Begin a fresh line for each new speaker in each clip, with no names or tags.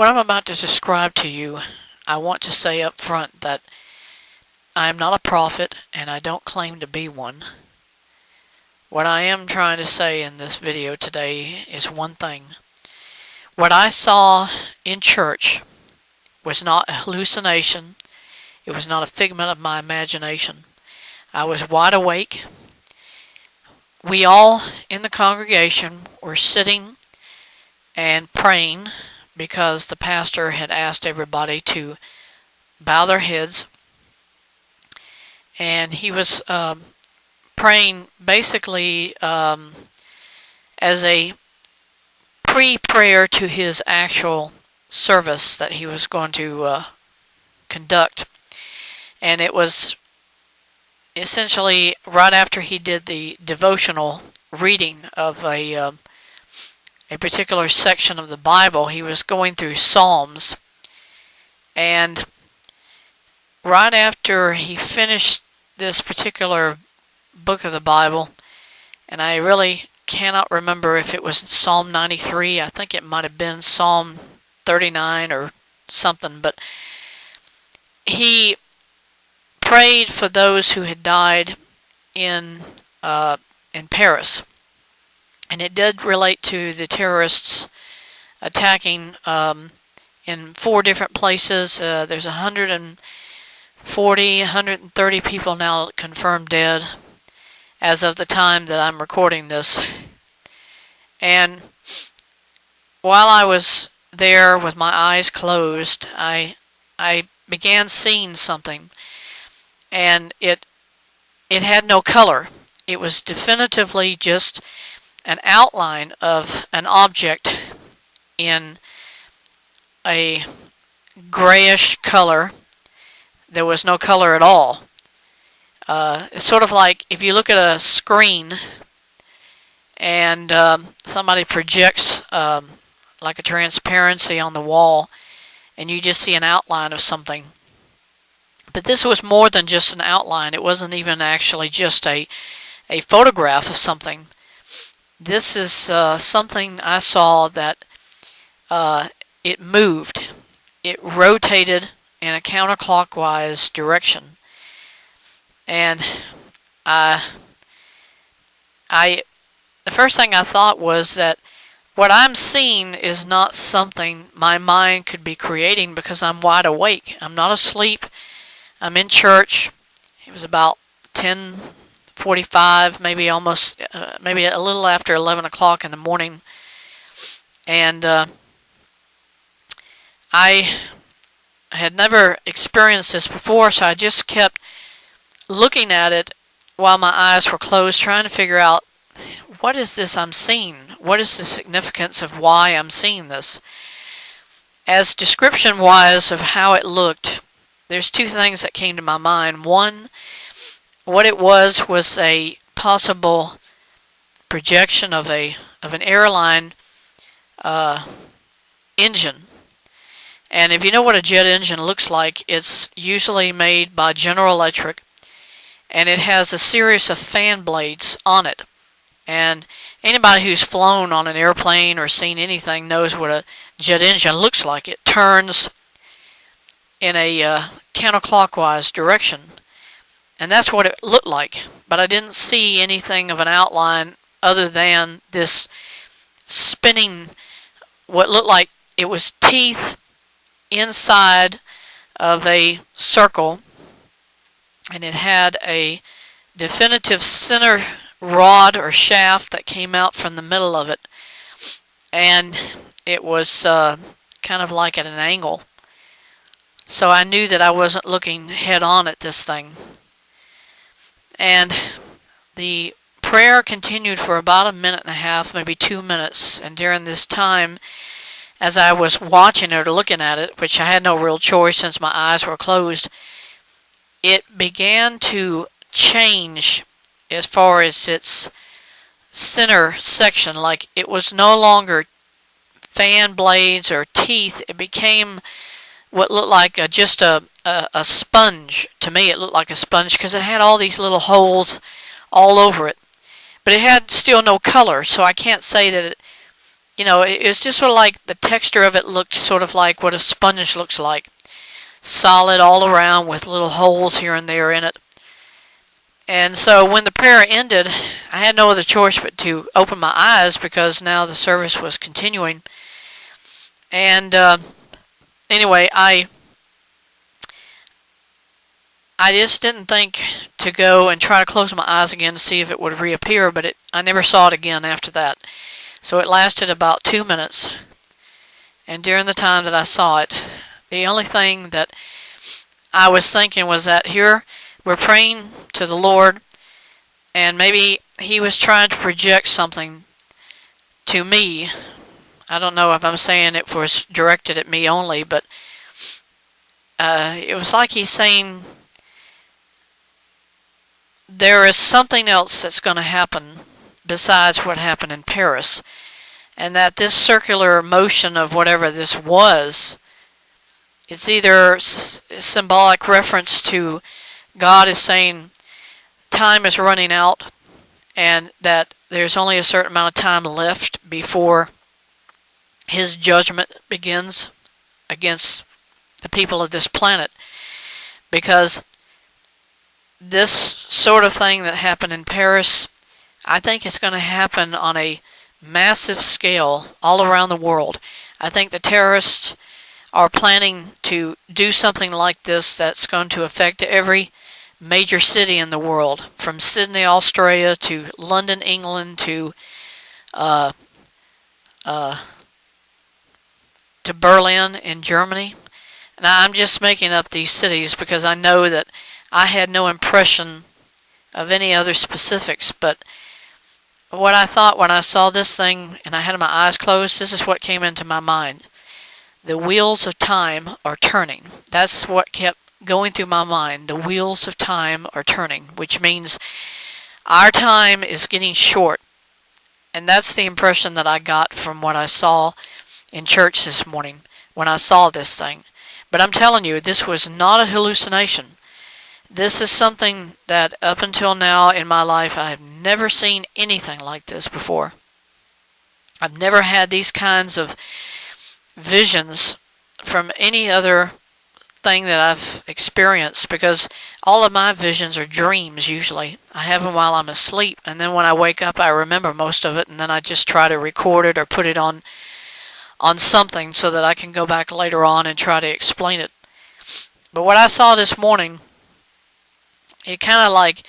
What I'm about to describe to you, I want to say up front that I am not a prophet and I don't claim to be one. What I am trying to say in this video today is one thing. What I saw in church was not a hallucination. It was not a figment of my imagination. I was wide awake. We all in the congregation were sitting and praying because the pastor had asked everybody to bow their heads. And he was praying basically as a pre-prayer to his actual service that he was going to conduct. And it was essentially right after he did the devotional reading of a particular section of the Bible. He was going through Psalms, and right after he finished this particular book of the Bible, and I really cannot remember if it was Psalm 93, I think it might have been Psalm 39 or something, but he prayed for those who had died in Paris. And it did relate to the terrorists attacking in 4 different places. There's 140, 130 people now confirmed dead as of the time that I'm recording this. And while I was there with my eyes closed, I began seeing something. And it had no color. It was definitively just an outline of an object in a grayish color. There was no color at all. It's sort of like if you look at a screen and somebody projects like a transparency on the wall and you just see an outline of something. But this was more than just an outline. It wasn't even actually just a photograph of something. This is something I saw that it moved. It rotated in a counterclockwise direction. And the first thing I thought was that what I'm seeing is not something my mind could be creating because I'm wide awake. I'm not asleep. I'm in church. It was about 10:45, maybe almost, maybe a little after 11 o'clock in the morning. And I had never experienced this before, so I just kept looking at it while my eyes were closed, trying to figure out, what is this I'm seeing? What is the significance of why I'm seeing this? As description-wise of how it looked, there's 2 things that came to my mind. One, what it was a possible projection of an airline engine. And if you know what a jet engine looks like, it's usually made by General Electric, and it has a series of fan blades on it. And anybody who's flown on an airplane or seen anything knows what a jet engine looks like. It turns in a counterclockwise direction. And that's what it looked like. But I didn't see anything of an outline other than this spinning, what looked like it was teeth inside of a circle. And it had a definitive center rod or shaft that came out from the middle of it. And it was kind of like at an angle. So I knew that I wasn't looking head on at this thing. And the prayer continued for about 1.5 minutes, maybe 2 minutes. And during this time, as I was watching it or looking at it, which I had no real choice since my eyes were closed, it began to change as far as its center section. Like it was no longer fan blades or teeth. It became what looked like just a sponge. To me, it looked like a sponge because it had all these little holes all over it. But it had still no color, so I can't say that it, it was just sort of like the texture of it looked sort of like what a sponge looks like. Solid all around with little holes here and there in it. And so when the prayer ended, I had no other choice but to open my eyes because now the service was continuing. And anyway, I just didn't think to go and try to close my eyes again to see if it would reappear, but I never saw it again after that. So it lasted about 2 minutes. And during the time that I saw it, the only thing that I was thinking was that here we're praying to the Lord, and maybe He was trying to project something to me. I don't know if I'm saying it was directed at me only, but it was like He's saying there is something else that's going to happen besides what happened in Paris, and that this circular motion of whatever this was, it's either symbolic reference to God is saying time is running out and that there's only a certain amount of time left before His judgment begins against the people of this planet. Because this sort of thing that happened in Paris, I think it's going to happen on a massive scale all around the world. I think the terrorists are planning to do something like this that's going to affect every major city in the world, from Sydney, Australia, to London, England, to Berlin in Germany. And I'm just making up these cities because I know that I had no impression of any other specifics, but what I thought when I saw this thing and I had my eyes closed, this is what came into my mind. The wheels of time are turning. That's what kept going through my mind. The wheels of time are turning, which means our time is getting short. And that's the impression that I got from what I saw in church this morning when I saw this thing. But I'm telling you, this was not a hallucination. This is something that up until now in my life I have never seen anything like this before. I've never had these kinds of visions from any other thing that I've experienced, because all of my visions are dreams usually. I have them while I'm asleep, and then when I wake up I remember most of it, and then I just try to record it or put it on something so that I can go back later on and try to explain it. But what I saw this morning, it kind of like,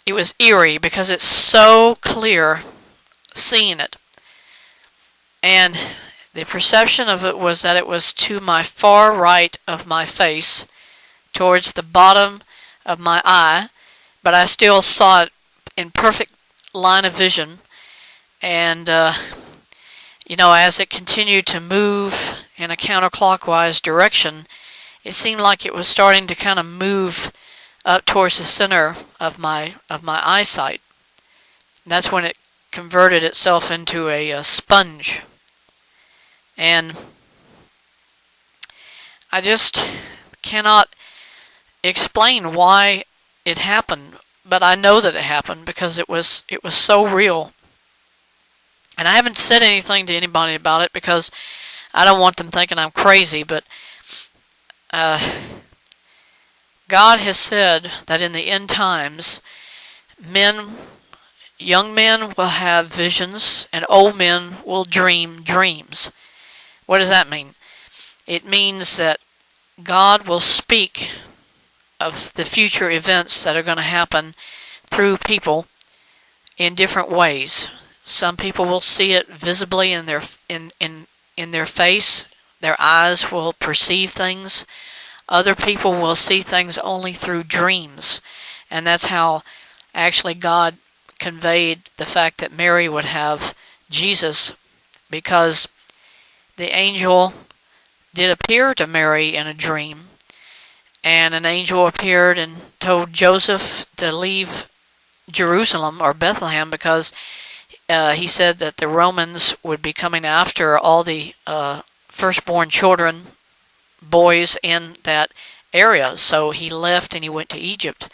it was eerie because it's so clear seeing it. And the perception of it was that it was to my far right of my face, towards the bottom of my eye, but I still saw it in perfect line of vision. And, as it continued to move in a counterclockwise direction, it seemed like it was starting to kind of move up towards the center of my eyesight. And that's when it converted itself into a sponge. And I just cannot explain why it happened, but I know that it happened because it was so real. And I haven't said anything to anybody about it because I don't want them thinking I'm crazy, but God has said that in the end times, young men will have visions and old men will dream dreams. What does that mean? It means that God will speak of the future events that are going to happen through people in different ways. Some people will see it visibly in their face. Their eyes will perceive things. Other people will see things only through dreams. And that's how actually God conveyed the fact that Mary would have Jesus, because the angel did appear to Mary in a dream, and an angel appeared and told Joseph to leave Jerusalem or Bethlehem because he said that the Romans would be coming after all the firstborn children, boys in that area. So he left and he went to Egypt.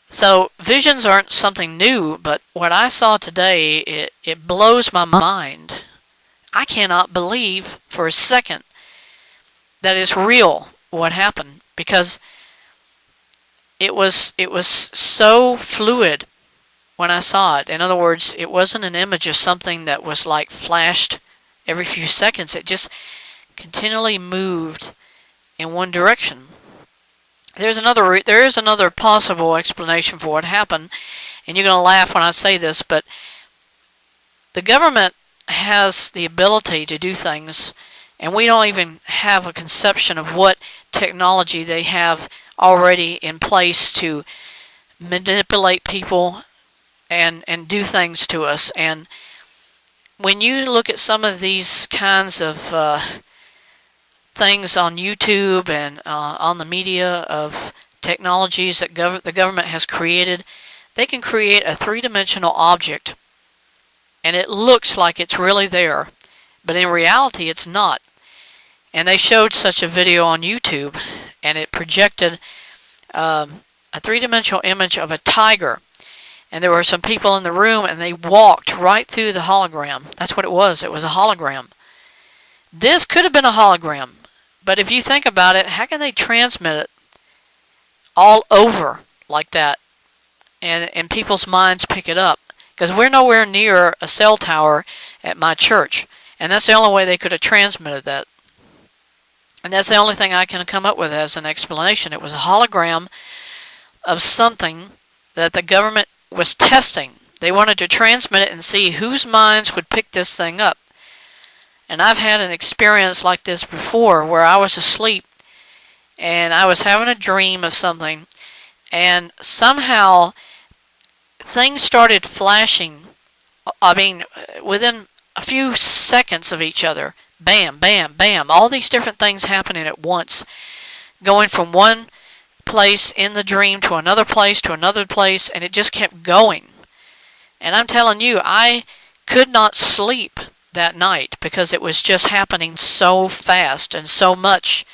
So visions aren't something new, but what I saw today, it blows my mind I cannot believe for a second that it's real what happened, because it was so fluid when I saw it. In other words, it wasn't an image of something that was like flashed every few seconds. It just continually moved in one direction. There is another possible explanation for what happened, and you're going to laugh when I say this, but the government has the ability to do things, and we don't even have a conception of what technology they have already in place to manipulate people and do things to us. And when you look at some of these kinds of things on YouTube and on the media of technologies that the government has created, they can create a three-dimensional object, and it looks like it's really there, but in reality it's not. And they showed such a video on YouTube, and it projected a three-dimensional image of a tiger. And there were some people in the room, and they walked right through the hologram. That's what it was. It was a hologram. This could have been a hologram, but if you think about it, how can they transmit it all over like that, and people's minds pick it up? Because we're nowhere near a cell tower at my church, and that's the only way they could have transmitted that. And that's the only thing I can come up with as an explanation. It was a hologram of something that the government was testing. They wanted to transmit it and see whose minds would pick this thing up. And I've had an experience like this before, where I was asleep and I was having a dream of something, and somehow things started flashing. I mean, within a few seconds of each other. Bam, bam, bam. All these different things happening at once, going from one place in the dream to another place, and it just kept going. And I'm telling you, I could not sleep that night because it was just happening so fast and so much.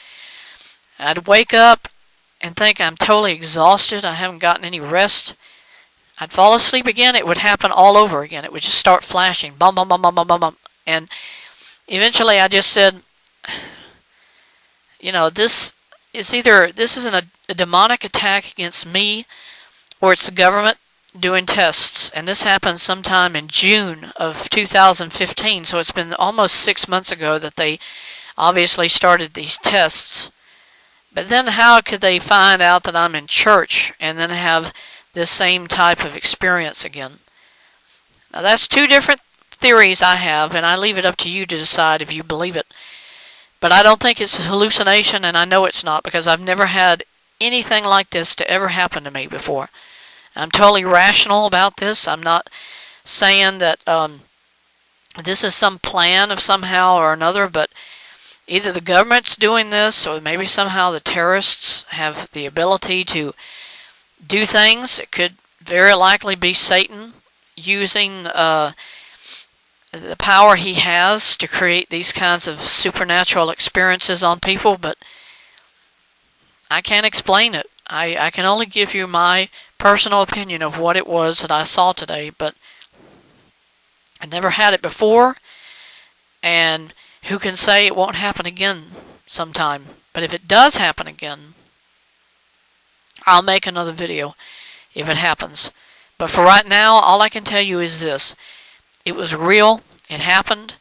I'd wake up and think I'm totally exhausted, I haven't gotten any rest. I'd fall asleep again, it would happen all over again. It would just start flashing, bum, bum, bum, bum, bum, bum, bum. And eventually I just said, this isn't a demonic attack against me, or it's the government doing tests. And this happened sometime in June of 2015, so it's been almost 6 months ago that they obviously started these tests. But then how could they find out that I'm in church and then have this same type of experience again? Now that's two different theories I have, and I leave it up to you to decide if you believe it. But I don't think it's a hallucination, and I know it's not, because I've never had anything like this to ever happen to me before. I'm totally rational about this. I'm not saying that this is some plan of somehow or another, but either the government's doing this, or maybe somehow the terrorists have the ability to do things. It could very likely be Satan using the power he has to create these kinds of supernatural experiences on people, but I can't explain it. I can only give you my personal opinion of what it was that I saw today, but I never had it before, and who can say it won't happen again sometime? But if it does happen again, I'll make another video if it happens. But for right now, all I can tell you is this. It was real. It happened.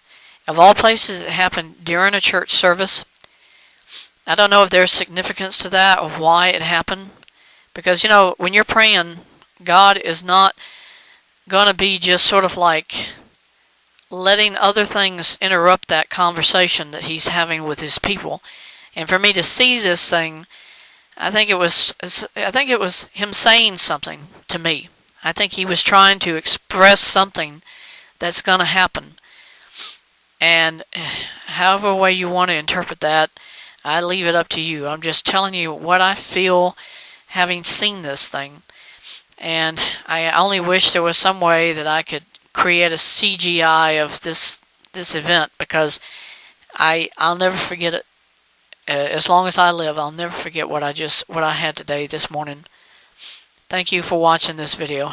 Of all places, it happened during a church service. I don't know if there's significance to that or why it happened. Because, when you're praying, God is not going to be just sort of like letting other things interrupt that conversation that he's having with his people. And for me to see this thing, I think it was him saying something to me. I think he was trying to express something that's going to happen. And however way you want to interpret that, I leave it up to you. I'm just telling you what I feel having seen this thing. And I only wish there was some way that I could create a CGI of this event, because I'll never forget it. As long as I live, I'll never forget what I had today, this morning. Thank you for watching this video.